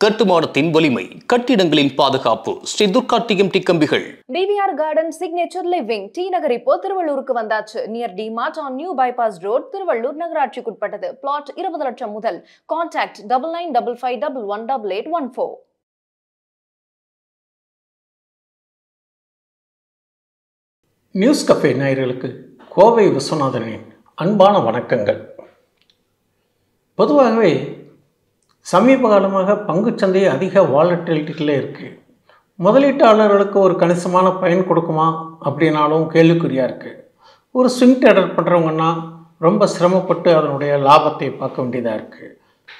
கட்டுமானத்தின் வலிமை, கட்டிடங்களின் பாதுகாப்பு. ஸ்ரீ துர்கா டிஎம்டி கம்பிகள். TVR garden signature living T Nagar இப்போ திருவள்ளூருக்கு வந்தாச்சு. Near D mart on new bypass road, Tiruvallur நகராட்சிக்குட்பட்டது. பிளாட் 20 லட்சம் முதல். கான்டாக்ட் 9955511814. நியூஸ் கஃபே நேயர்களுக்கு கோவை விஸ்வநாதனின் அன்பான வணக்கங்கள். பொதுவாகவே சமீப காலமாக பங்குச்சந்தை அதிக வாலட்டிலிட்டியில் இருக்குது. முதலீட்டாளர்களுக்கு ஒரு கணிசமான பயன் கொடுக்குமா அப்படின்னாலும் கேள்விக்குறியாக இருக்குது. ஒரு ஸ்விங் ட்ரேடர் பண்ணுறவங்கன்னா ரொம்ப சிரமப்பட்டு அதனுடைய லாபத்தை பார்க்க வேண்டியதாக இருக்குது.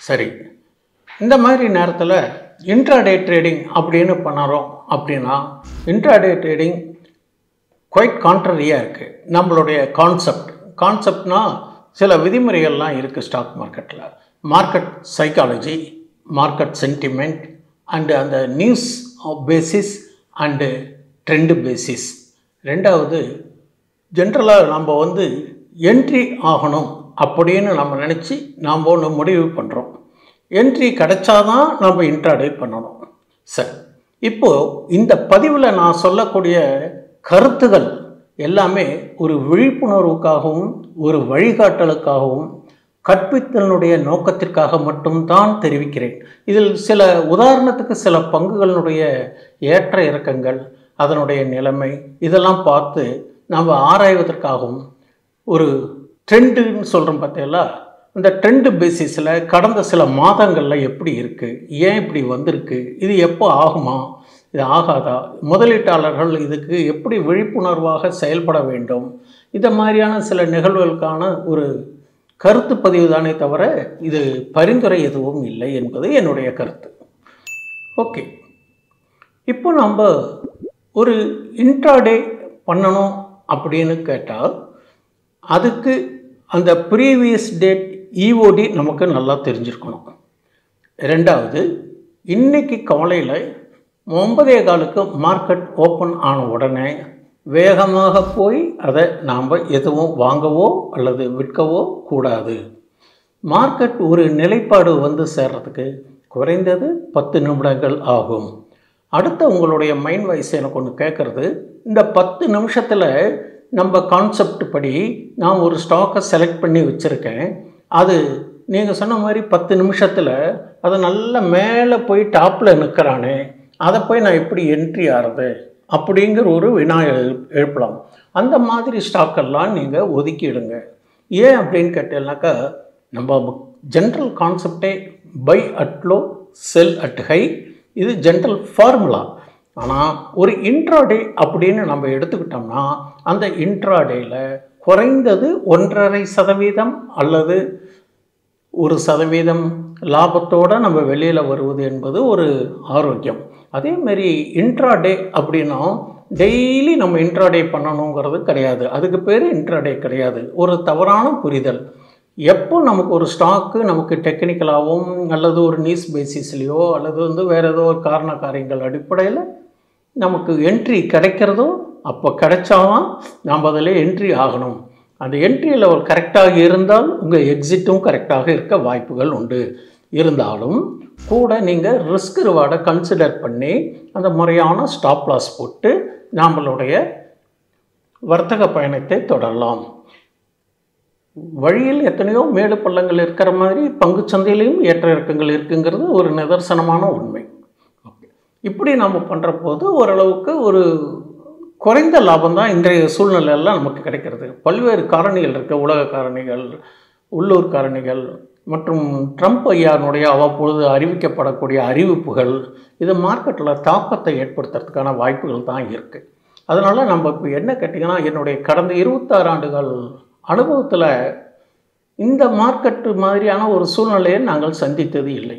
சரி, இந்த மாதிரி நேரத்தில் இன்ட்ராடே ட்ரேடிங் அப்படின்னு பண்ணுறோம் அப்படின்னா இன்ட்ராடே ட்ரேடிங் குவைட் கான்ட்ரரியாக இருக்குது. நம்மளுடைய கான்செப்ட்னா சில விதிமுறைகள்லாம் இருக்குது ஸ்டாக் மார்க்கெட்டில். Market psychology, market sentiment and அந்த news basis and trend basis. ரெண்டாவது, ஜென்ரலாக நம்ம என்ட்ரி ஆகணும் அப்படின்னு நம்ம நினச்சி நாம் ஒன்று முடிவு பண்ணுறோம். என்ட்ரி கிடைச்சாதான் நம்ம இன்ட்ராடே பண்ணணும். சரி, இப்போது இந்த பதிவில் நான் சொல்லக்கூடிய கருத்துகள் எல்லாமே ஒரு விழிப்புணர்வுக்காகவும் ஒரு வழிகாட்டலுக்காகவும் கற்பித்தலினுடைய நோக்கத்திற்காக மட்டும்தான் தெரிவிக்கிறேன். இதில் சில உதாரணத்துக்கு சில பங்குகளினுடைய ஏற்ற இறக்கங்கள், அதனுடைய நிலைமை இதெல்லாம் பார்த்து நாம் ஆராய்வதற்காகவும், ஒரு ட்ரெண்டுன்னு சொல்கிறோம் பார்த்தீங்களா, இந்த ட்ரெண்டு பேசிஸில் கடந்த சில மாதங்களில் எப்படி இருக்குது, ஏன் இப்படி வந்திருக்கு, இது எப்போ ஆகுமா, இது ஆகாதா, முதலீட்டாளர்கள் இதுக்கு எப்படி விழிப்புணர்வாக செயல்பட வேண்டும், இந்த மாதிரியான சில நிகழ்வுகளுக்கான ஒரு கருத்து பதிவு தானே தவிர இது பரிந்துரை எதுவும் இல்லை என்பது என்னுடைய கருத்து. ஓகே, இப்போ நம்ம ஒரு இன்ட்ராடே பண்ணணும் அப்படின்னு கேட்டால் அதுக்கு அந்த ப்ரீவியஸ் டேட் இஓடி நமக்கு நல்லா தெரிஞ்சிருக்கணும். ரெண்டாவது, இன்றைக்கி காலையில் 9:15 மார்க்கெட் ஓப்பன் ஆன உடனே வேகமாக போய் அதை நாம் எதுவும் வாங்கவோ அல்லது விற்கவோ கூடாது. மார்க்கெட் ஒரு நிலைப்பாடு சேர்றதுக்கு குறைந்தது 10 நிமிடங்கள் ஆகும். அடுத்த உங்களுடைய மைண்ட் வாய்ஸ் எனக்கு ஒன்று கேட்குறது, இந்த 10 நிமிஷத்தில் நம்ம கான்செப்ட் படி நான் ஒரு ஸ்டாக்கை செலக்ட் பண்ணி வச்சுருக்கேன். அது நீங்கள் சொன்ன மாதிரி 10 நிமிஷத்தில் அதை நல்லா மேலே போய் டாப்பில் நிற்கிறானே, அதை போய் நான் எப்படி என்ட்ரி ஆகிறது அப்படிங்கிற ஒரு வினா எழுப்பலாம். அந்த மாதிரி ஸ்டாக்கெல்லாம் நீங்கள் ஒதுக்கிடுங்க. ஏன் அப்படின்னு கேட்டீங்கன்னாக்கா, நம்ம ஜென்ரல் கான்செப்டே by at low sell at high, இது ஜென்ரல் ஃபார்முலா. ஆனால் ஒரு இன்ட்ராடே அப்படின்னு நம்ம எடுத்துக்கிட்டோம்னா அந்த இன்ட்ராடேயில் குறைந்தது 1.5% அல்லது 1% லாபத்தோடு நம்ம வெளியில் வருவது என்பது ஒரு ஆரோக்கியம். அதேமாரி இன்ட்ராடே அப்படின்னா டெய்லி நம்ம இன்ட்ராடே பண்ணணுங்கிறது கிடையாது. அதுக்கு பேர் இன்ட்ராடே கிடையாது, ஒரு தவறான புரிதல். எப்போ நமக்கு ஒரு ஸ்டாக்கு நமக்கு டெக்னிக்கலாகவும் அல்லது ஒரு நியூஸ் பேசிஸ்லேயோ அல்லது வேறு ஏதோ ஒரு காரண காரியங்கள் அடிப்படையில் நமக்கு என்ட்ரி கிடைக்கிறதோ அப்போ கிடைச்சாதான் நாம் அதில் என்ட்ரி ஆகணும். அந்த என்ட்ரி லெவல் கரெக்டாக இருந்தால் உங்கள் எக்ஸிட்டும் கரெக்டாக இருக்க வாய்ப்புகள் உண்டு. இருந்தாலும் கூட நீங்கள் ரிஸ்க் ரிவார்டை கன்சிடர் பண்ணி அந்த முறையான ஸ்டாப் லாஸ் போட்டு நம்மளுடைய வர்த்தக பயணத்தை தொடரலாம். வழியில் எத்தனையோ மேடு பள்ளங்கள் இருக்கிற மாதிரி பங்குச்சந்தையிலையும் ஏற்ற இறக்கங்கள் இருக்குங்கிறது ஒரு நிதர்சனமான உண்மை. இப்படி நம்ம பண்ணுற போது ஓரளவுக்கு ஒரு குறைந்த லாபம் தான் இன்றைய சூழ்நிலையெல்லாம் நமக்கு கிடைக்கிறது. பல்வேறு காரணிகள் இருக்குது, உலக காரணிகள், உள்ளூர் காரணிகள் மற்றும் ட்ரம்ப் ஐயானுடைய அவ்வப்பொழுது அறிவிக்கப்படக்கூடிய அறிவிப்புகள், இது மார்க்கெட்டில் தாக்கத்தை ஏற்படுத்துறதுக்கான வாய்ப்புகள் தான் இருக்குது. அதனால் நம்ம இப்போ என்ன கேட்டிங்கன்னா, என்னுடைய கடந்த 26 ஆண்டுகள் அனுபவத்தில் இந்த மார்க்கெட்டு மாதிரியான ஒரு சூழ்நிலையை நாங்கள் சந்தித்தது இல்லை.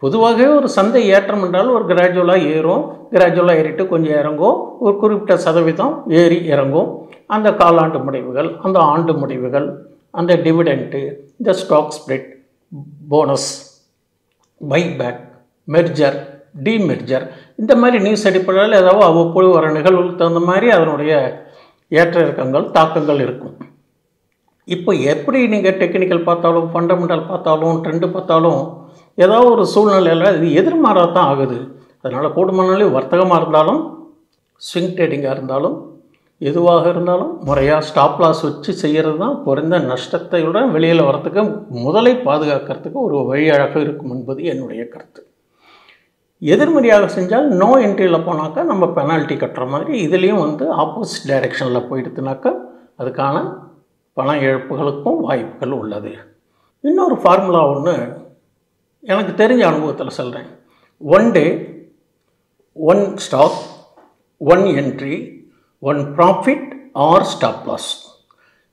பொதுவாகவே ஒரு சந்தை ஏற்றம் என்றால் ஒரு கிராஜுவலாக ஏறும், கிராஜுவலாக ஏறிட்டு கொஞ்சம் இறங்கும், ஒரு குறிப்பிட்ட சதவீதம் ஏறி இறங்கும். அந்த காலாண்டு முடிவுகள், அந்த ஆண்டு முடிவுகள், அந்த டிவிடெண்ட்டு, இந்த stock split, bonus, buyback, merger, demerger, இந்த மாதிரி நியூஸ் அடிப்படையில் ஏதாவது அவ்வப்போது வர நிகழ்வுகளுக்கு தகுந்த மாதிரி அதனுடைய ஏற்ற இறக்கங்கள் தாக்கங்கள் இருக்கும். இப்போ எப்படி நீங்கள் டெக்னிக்கல் பார்த்தாலும் ஃபண்டமெண்டல் பார்த்தாலும் ட்ரெண்டு பார்த்தாலும் ஏதாவது ஒரு சூழ்நிலையில் இது எதிர்மாறாக தான் ஆகுது. அதனால் கூடுமானாலே வர்த்தகமாக இருந்தாலும் ஸ்விங் ட்ரேடிங்காக இருந்தாலும் எதுவாக இருந்தாலும் முறையாக ஸ்டாப் லாஸ் வச்சு செய்கிறது தான் குறைந்த நஷ்டத்தையுடன் வெளியில் வரத்துக்கு முதலை பாதுகாக்கிறதுக்கு ஒரு வழியாக இருக்கும் என்பது என்னுடைய கருத்து. எதிர்மறையாக செஞ்சால் நோ என்ட்ரியில் போனாக்கா நம்ம பெனால்ட்டி கட்டுற மாதிரி இதுலேயும் ஆப்போசிட் டைரெக்ஷனில் போயிடுதுனாக்கா அதுக்கான பண இழப்புகளுக்கும் வாய்ப்புகள் உள்ளது. இன்னொரு ஃபார்முலா ஒன்று எனக்கு தெரிஞ்ச அனுபவத்தில் சொல்கிறேன். 1 day 1 stock 1 entry 1 profit or stop loss.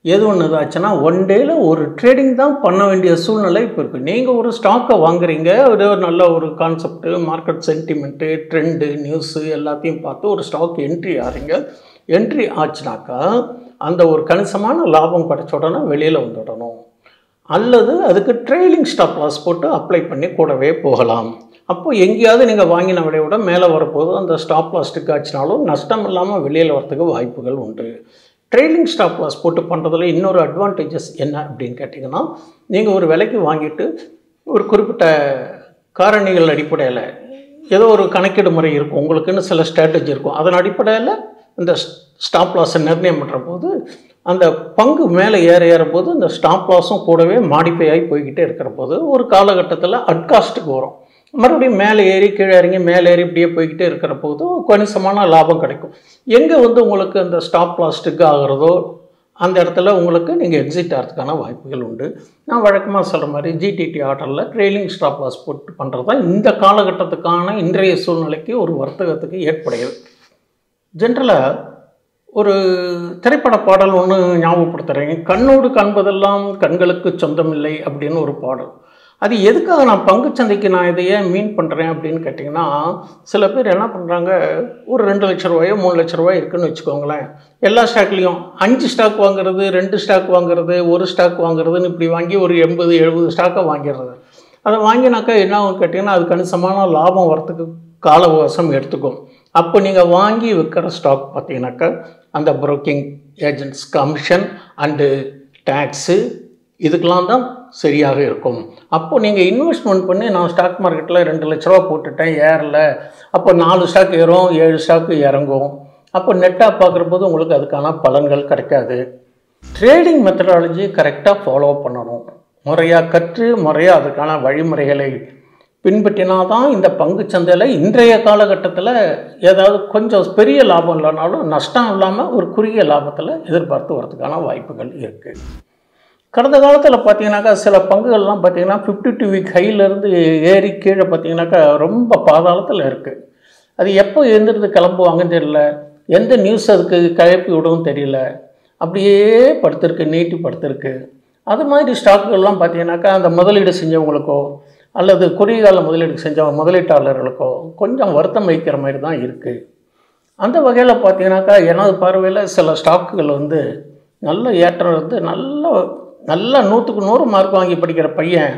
எது ஒன்று ஆச்சுன்னா 1 dayல ஒரு ட்ரேடிங் தான் பண்ண வேண்டிய சூழ்நிலை இப்போ இருக்குது. நீங்கள் ஒரு ஸ்டாக்கை வாங்குறீங்க, ஒரு நல்ல ஒரு concept, market sentiment, trend, news எல்லாத்தையும் பார்த்து ஒரு ஸ்டாக் என்ட்ரி ஆகிறீங்க. என்ட்ரி ஆச்சுனாக்கா அந்த ஒரு கணிசமான லாபம் கிடைச்ச உடனே வெளியில் வந்துடணும், அல்லது அதுக்கு ட்ரெயிலிங் ஸ்டாப் லாஸ் போட்டு அப்ளை பண்ணி கூடவே போகலாம். அப்போ எங்கேயாவது நீங்கள் வாங்கின விடையோட மேலே வரப்போது அந்த ஸ்டாப் லாஸ் ஸ்டிக் ஆச்சுனாலும் நஷ்டம் இல்லாமல் வெளியில் வரத்துக்கு வாய்ப்புகள் உண்டு. ட்ரெயிலிங் ஸ்டாப் லாஸ் போட்டு பண்ணுறதுல இன்னொரு அட்வான்டேஜஸ் என்ன அப்படின்னு கேட்டிங்கன்னா, நீங்கள் ஒரு விலைக்கு வாங்கிட்டு ஒரு குறிப்பிட்ட காரணிகள் அடிப்படையில் ஏதோ ஒரு கணக்கீடு முறை இருக்கும், உங்களுக்குன்னு சில ஸ்ட்ராட்டஜி இருக்கும், அதன் அடிப்படையில் இந்த ஸ்டாப் லாஸை நிர்ணயம் பண்ணுற போது அந்த பங்கு மேலே ஏறும்போது இந்த ஸ்டாப் லாஸும் கூடவே மாடிஃபை ஆகி போய்கிட்டே இருக்கிற போது ஒரு காலகட்டத்தில் அட்காஸ்ட்டுக்கு வரும். மறுபடியும் மேலே ஏறி கீழே இறங்கி மேலே ஏறி இப்படியே போய்கிட்டே இருக்கிற போது கணிசமான லாபம் கிடைக்கும். எங்கே உங்களுக்கு அந்த ஸ்டாப் லாஸ் ஸ்டிக் ஆகிறதோ அந்த இடத்துல உங்களுக்கு நீங்கள் எக்ஸிட் ஆகிறதுக்கான வாய்ப்புகள் உண்டு. நான் வழக்கமாக சொல்கிற மாதிரி ஜிடிடி ஆர்டரில் ட்ரெயிலிங் ஸ்டாப் லாஸ் போட்டு பண்ணுறது தான் இந்த காலகட்டத்துக்கான இன்றைய சூழ்நிலைக்கு ஒரு வர்த்தகத்துக்கு ஏற்புடையது. ஜென்ரலாக ஒரு திரைப்பட பாடல் ஒன்று ஞாபகப்படுத்துகிறேன். கண்ணோடு காண்பதெல்லாம் கண்களுக்கு சொந்தமில்லை அப்படின்னு ஒரு பாடல். அது எதுக்காக நான் பங்குச்சந்தைக்கு நான் இதையே மீன் பண்ணுறேன் அப்படின்னு கேட்டிங்கன்னா, சில பேர் என்ன பண்ணுறாங்க, ஒரு 2 லட்ச ரூபாயோ 3 லட்ச ரூபாய் இருக்குதுன்னு வச்சுக்கோங்களேன், எல்லா ஸ்டாக்லேயும் 5 ஸ்டாக் வாங்குறது, 2 ஸ்டாக் வாங்குறது, 1 ஸ்டாக் வாங்குறதுன்னு இப்படி வாங்கி ஒரு 80-70 ஸ்டாக்கை வாங்கிடுறது. அதை வாங்கினாக்கா என்ன ஆகும் கேட்டிங்கன்னா, அது கணிசமான லாபம் வரத்துக்கு கால அவகாசம் எடுத்துக்கும். அப்போ நீங்கள் வாங்கி விற்கிற ஸ்டாக் பார்த்தீங்கன்னாக்கா அந்த broking agents commission and tax இதுக்கெலாம் தான் சரியாக இருக்கும். அப்போது நீங்கள் இன்வெஸ்ட்மெண்ட் பண்ணி நான் ஸ்டாக் மார்க்கெட்டில் 2 லட்ச ரூபா போட்டுட்டேன், ஏறலை, அப்போ 4 ஸ்டாக் ஏறும், 7 ஸ்டாக்கு இறங்கும். அப்போ நெட்டாக பார்க்குற போது உங்களுக்கு அதுக்கான பலன்கள் கிடைக்காது. ட்ரேடிங் மெத்தடாலஜி கரெக்டாக ஃபாலோ பண்ணணும், முறையாக கற்று முறையாக அதுக்கான வழிமுறைகளை பின்பற்றினா தான் இந்த பங்குச்சந்தையில் இன்றைய காலகட்டத்தில் ஏதாவது கொஞ்சம் பெரிய லாபம் இல்லைனாலும் நஷ்டம் இல்லாமல் ஒரு குறுகிய லாபத்தில் எதிர்பார்த்து வரதுக்கான வாய்ப்புகள் இருக்குது. கடந்த காலத்தில் பார்த்தீங்கன்னாக்கா சில பங்குகள்லாம் பார்த்தீங்கன்னா 52 வீக் ஹையிலேருந்து ஏறி கீழே பார்த்தீங்கன்னாக்கா ரொம்ப பாதாளத்தில் இருக்குது. அது எப்போ எழுந்திருந்து கிளம்புவாங்கன்னு தெரியல, எந்த நியூஸ் அதுக்கு கிளப்பி விடவும் தெரியல, அப்படியே படுத்திருக்கு, நீட்டி படுத்திருக்கு. அது மாதிரி ஸ்டாக்குகள்லாம் பார்த்தீங்கன்னாக்கா அந்த முதலீடு செஞ்சவங்களுக்கோ அல்லது குறுகிய கால முதலீடு செஞ்ச முதலீட்டாளர்களுக்கோ கொஞ்சம் வருத்தம் வைக்கிற மாதிரி தான் இருக்குது. அந்த வகையில் பார்த்தீங்கன்னாக்கா எனது பார்வையில் சில ஸ்டாக்குகள் நல்ல ஏற்றம் நல்ல 100க்கு 100 மார்க் வாங்கி படிக்கிற பையன்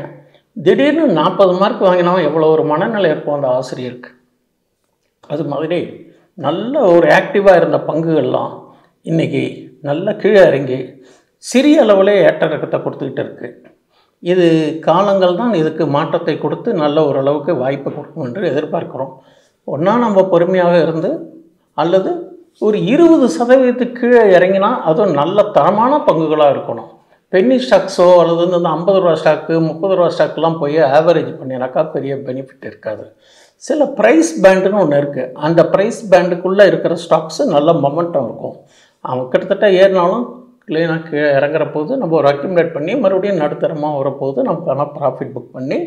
திடீர்னு 40 மார்க் வாங்கினவன் எவ்வளோ ஒரு மனநிலை இருக்கும் அந்த ஆசிரியருக்கு. அது மாதிரி நல்ல ஒரு ஆக்டிவாக இருந்த பங்குகள்லாம் இன்றைக்கி நல்ல கீழே இறங்கி சிறிய அளவிலே ஏற்ற இறக்கத்தை கொடுத்துக்கிட்டு இருக்குது. இது காலங்கள் தான் இதுக்கு மாற்றத்தை கொடுத்து நல்ல ஓரளவுக்கு வாய்ப்பு கொடுக்கும் என்று எதிர்பார்க்குறோம். ஒன்றா நம்ம பொறுமையாக இருந்து அல்லது ஒரு 20% கீழே இறங்கினா அதுவும் நல்ல தரமான பங்குகளாக இருக்கணும். பென்னி ஸ்டாக்ஸோ அல்லது இந்த 50 ரூபா ஸ்டாக்கு 30 ரூபா ஸ்டாக்லாம் போய் ஆவரேஜ் பண்ணினாக்கா பெரிய பெனிஃபிட் இருக்காது. சில ப்ரைஸ் பேண்டுன்னு ஒன்று இருக்குது, அந்த ப்ரைஸ் பேண்டுக்குள்ளே இருக்கிற ஸ்டாக்ஸு நல்ல மொமெண்டம் இருக்கும். அவன் கிட்டத்தட்ட ஏறினாலும் க்ளீனாக கீழே இறங்குற போது நம்ம ஒரு அக்யூமுலேட் பண்ணி மறுபடியும் நடுத்தரமாக வரப்போது நமக்கான ப்ராஃபிட் புக் பண்ணி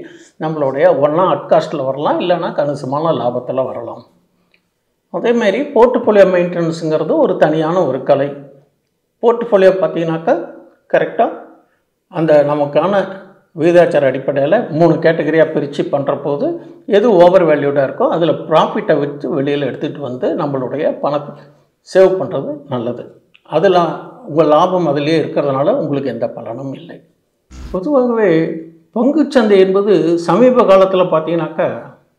நம்மளுடைய ஒன்றா அட்காஸ்ட்டில் வரலாம், இல்லைன்னா கணிசமான லாபத்தில் வரலாம். அதேமாரி போர்ட்ஃபோலியோ மெயின்டெனன்ஸுங்கிறது ஒரு தனியான ஒரு கலை. போர்ட்ஃபோலியோ பார்த்தீங்கன்னாக்கா கரெக்டாக அந்த நமக்கான விகிதாச்சார அடிப்படையில் 3 கேட்டகரியாக பிரித்து பண்ணுற போது எது ஓவர் வேல்யூடாக இருக்கோ அதில் ப்ராஃபிட்டை வச்சு வெளியில் எடுத்துகிட்டு நம்மளுடைய பணத்தை சேவ் பண்ணுறது நல்லது. அதில் உங்கள் லாபம் அதிலே இருக்கிறதுனால உங்களுக்கு எந்த பலனும் இல்லை. பொதுவாகவே பங்குச்சந்தை என்பது சமீப காலத்தில் பார்த்தீங்கன்னாக்கா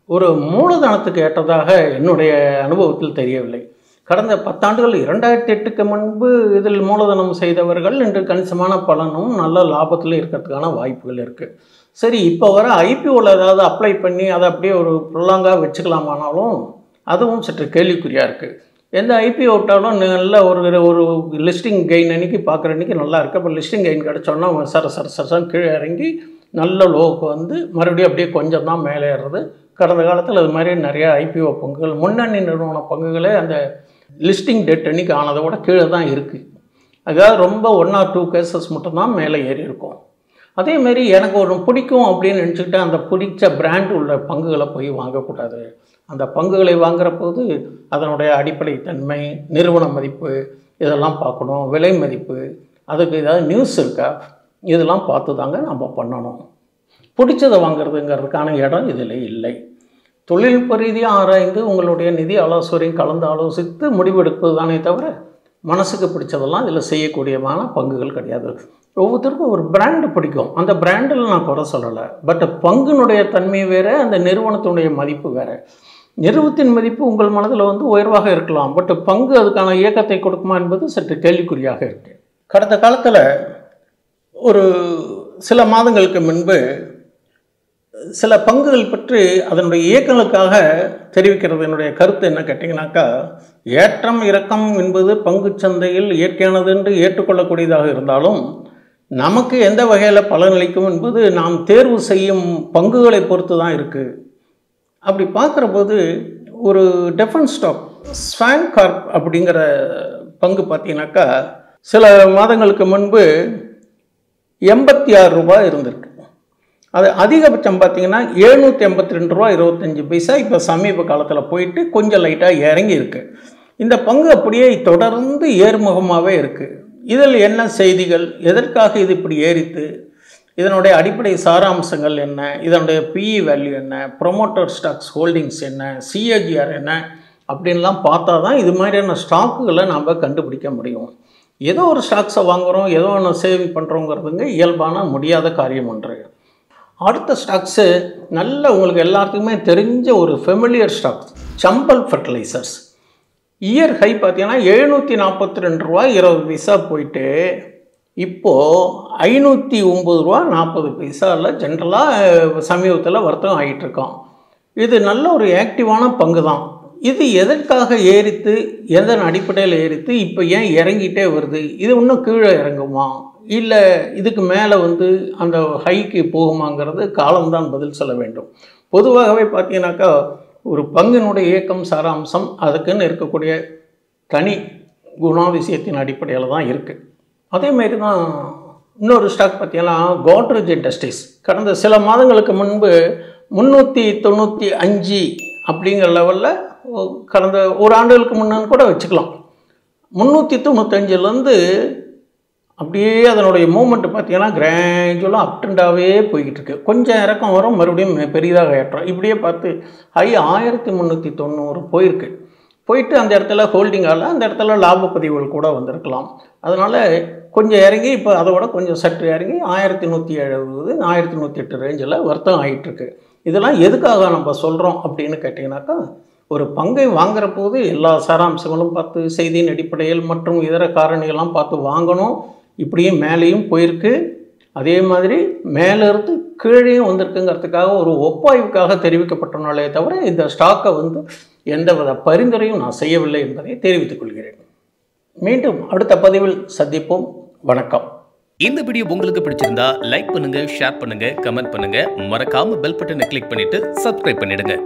ஒரு மூலதனத்துக்கு ஏற்றதாக என்னுடைய அனுபவத்தில் தெரியவில்லை. கடந்த 10 ஆண்டுகள் 2008க்கு முன்பு இதில் மூலதனம் செய்தவர்கள் இன்று கணிசமான பலனும் நல்ல லாபத்தில் இருக்கிறதுக்கான வாய்ப்புகள் இருக்குது. சரி, இப்போ வர ஐபிஓவில் ஏதாவது அப்ளை பண்ணி அதை அப்படியே ஒரு ப்ரொலாங்காக வச்சுக்கலாமானாலும் அதுவும் சற்று கேள்விக்குறியாக இருக்குது. எந்த ஐபிஓ விட்டாலும் நல்ல ஒரு லிஸ்டிங் கெயின் அன்றைக்கி பார்க்குற அன்றைக்கி நல்லா இருக்குது. அப்போ லிஸ்டிங் கெயின் கிடச்சோன்னா அவங்க சரசரன்னு கீழே இறங்கி நல்ல லோவுக்கு வந்து மறுபடியும் அப்படியே கொஞ்சம் தான் மேலே ஏறுறது. கடந்த காலத்தில் அது மாதிரி நிறையா ஐபிஓ பங்குகள், முன்னணி நிறுவன பங்குகளே அந்த லிஸ்டிங் டேட் அன்றைக்கி ஆனதை விட கீழே தான் இருக்குது. அதாவது ரொம்ப 1 or 2 கேசஸ் மட்டும்தான் மேலே ஏறி இருக்கும். அதேமாரி எனக்கு ஒரு பிடிக்கும் அப்படின்னு நினச்சிக்கிட்டு அந்த பிடிச்ச பிராண்ட் உள்ள பங்குகளை போய் வாங்கக்கூடாது. அந்த பங்குகளை வாங்குகிற போது அதனுடைய அடிப்படை தன்மை, நிறுவன மதிப்பு இதெல்லாம் பார்க்கணும். விலை மதிப்பு, அதுக்கு ஏதாவது நியூஸ் இருக்கா, இதெல்லாம் பார்த்து தாங்க நம்ம பண்ணணும். பிடிச்சதை வாங்கிறதுங்கிறதுக்கான இடம் இதில் இல்லை. தொழில்நுட்ப ரீதியாக ஆராய்ந்து உங்களுடைய நிதி ஆலோசனையும் கலந்து ஆலோசித்து முடிவெடுப்பது தானே தவிர மனசுக்கு பிடிச்சதெல்லாம் இதில் செய்யக்கூடியமான பங்குகள் கிடையாது. ஒவ்வொருத்தருக்கும் ஒரு பிராண்டு பிடிக்கும், அந்த பிராண்டில் நான் குறை சொல்லலை. பட் பங்குனுடைய தன்மை வேறு, அந்த நிறுவனத்தினுடைய மதிப்பு வேறு. நிறுவனத்தின் மதிப்பு உங்கள் மனதில் வந்து உயர்வாக இருக்கலாம், பட் பங்கு அதுக்கான இயக்கத்தை கொடுக்குமா என்பது சற்று கேள்விக்குறியாக இருக்குது. கடந்த காலத்தில் ஒரு சில மாதங்களுக்கு முன்பு சில பங்குகள் பற்றி அதனுடைய இயக்கங்களுக்காக தெரிவிக்கிறது என்னுடைய கருத்து என்ன கேட்டிங்கனாக்கா, ஏற்றம் இறக்கம் என்பது பங்கு சந்தையில் இயற்கையானது என்று ஏற்றுக்கொள்ளக்கூடியதாக இருந்தாலும் நமக்கு எந்த வகையில் பலனளிக்கும் என்பது நாம் தேர்வு செய்யும் பங்குகளை பொறுத்து தான் இருக்குது. அப்படி பார்க்குற போது ஒரு டெஃபென்ஸ் ஸ்டாக் ஸ்வான் கார்ப் அப்படிங்கிற பங்கு பார்த்தீங்கன்னாக்கா சில மாதங்களுக்கு முன்பு 86 ரூபாய் இருந்திருக்கு. அது அதிகபட்சம் பார்த்தீங்கன்னா 782 ரூபா 25 பைசா இப்போ சமீப காலத்தில் போயிட்டு கொஞ்சம் லைட்டாக இறங்கி இருக்குது. இந்த பங்கு அப்படியே தொடர்ந்து ஏறுமுகமாகவே இருக்குது. இதில் என்ன செய்திகள், எதற்காக இது இப்படி ஏறித்து, இதனுடைய அடிப்படை சாராம்சங்கள் என்ன, இதனுடைய பிஇ வேல்யூ என்ன, ப்ரொமோட்டர் ஸ்டாக்ஸ் ஹோல்டிங்ஸ் என்ன, சிஏஜிஆர் என்ன அப்படின்லாம் பார்த்தா தான் இது மாதிரியான ஸ்டாக்குகளை நாம் கண்டுபிடிக்க முடியும். ஏதோ ஒரு ஸ்டாக்ஸை வாங்குகிறோம், ஏதோ ஒன்று சேவிங் பண்ணுறோங்கிறதுங்க இயல்பான முடியாத காரியம் ஒன்று. அடுத்த ஸ்டாக்ஸு நல்ல உங்களுக்கு எல்லாத்துக்குமே தெரிஞ்ச ஒரு ஃபெமிலியர் ஸ்டாக்ஸ் சம்பல் ஃபர்டிலைசர்ஸ். இயர் ஹை பார்த்தீங்கன்னா 742 ரூபா 20 பைசா போயிட்டு இப்போது 509 ரூபா 40 பைசாவில் ஜென்ரலாக சமீபத்தில் வர்த்தகம் ஆகிட்டுருக்கோம். இது நல்ல ஒரு ஆக்டிவான பங்கு தான். இது எதற்காக ஏறித்து, எதன் அடிப்படையில் ஏறித்து இப்போ ஏன் இறங்கிட்டே வருது, இது இன்னும் கீழே இறங்குமா இல்லை இதுக்கு மேலே வந்து அந்த ஹைக்கு போகுமாங்கிறது காலம்தான் பதில் சொல்ல வேண்டும். பொதுவாகவே பார்த்தீங்கன்னாக்கா ஒரு பங்கினுடைய இயக்கம் சாராம்சம் அதுக்குன்னு இருக்கக்கூடிய தனி குணாதிசயத்தின் அடிப்படையில் தான் இருக்குது. அதேமாரி தான் இன்னொரு ஸ்டாக் பார்த்தீங்கன்னா கோட்ரேஜ் இண்டஸ்ட்ரீஸ் கடந்த சில மாதங்களுக்கு முன்பு 395 அப்படிங்கிற லெவலில் கடந்த ஒரு ஆண்டுகளுக்கு முன்னான்னு கூட வச்சுக்கலாம். 395லேருந்து அப்படியே அதனுடைய மூமெண்ட் பார்த்தீங்கன்னா கிராஜுவலாக அப்டண்டாகவே போய்கிட்டு இருக்குது. கொஞ்சம் இறக்கம் வரும், மறுபடியும் பெரிதாக ஏற்றம். இப்படியே பார்த்து ஹை 1390 போயிருக்கு. போயிட்டு அந்த இடத்துல ஹோல்டிங் ஆகல, அந்த இடத்துல லாப பதிவுகள் கூட வந்திருக்கலாம். அதனால் கொஞ்சம் இறங்கி இப்போ அதோட கொஞ்சம் சற்று இறங்கி 1170 1108 ரேஞ்சில் வர்த்தகம் ஆகிட்டுருக்கு. இதெல்லாம் எதுக்காக நம்ம சொல்கிறோம் அப்படின்னு கேட்டிங்கனாக்கா, ஒரு பங்கை வாங்குகிற போது எல்லா சாராம்சங்களும் பார்த்து செய்தியின் அடிப்படையில் மற்றும் இதர காரணிகள்லாம் பார்த்து வாங்கணும். இப்படியே மேலேயும் போயிருக்கு, அதே மாதிரி மேலேருந்து கீழேயும் வந்திருக்குங்கிறதுக்காக ஒரு ஒப்பாய்வுக்காக தெரிவிக்கப்பட்டனாலே தவிர இந்த ஸ்டாக்கை வந்து எந்தவித பரிந்துரையும் நான் செய்யவில்லை என்பதை தெரிவித்துக் கொள்கிறேன். மீண்டும் அடுத்த பதிவில் சந்திப்போம். வணக்கம். இந்த வீடியோ உங்களுக்கு பிடிச்சிருந்தா லைக் பண்ணுங்க, ஷேர் பண்ணுங்க, கமெண்ட் பண்ணுங்க, மறக்காம பெல் பட்டனை கிளிக் பண்ணிட்டு சப்ஸ்கிரைப் பண்ணிடுங்க.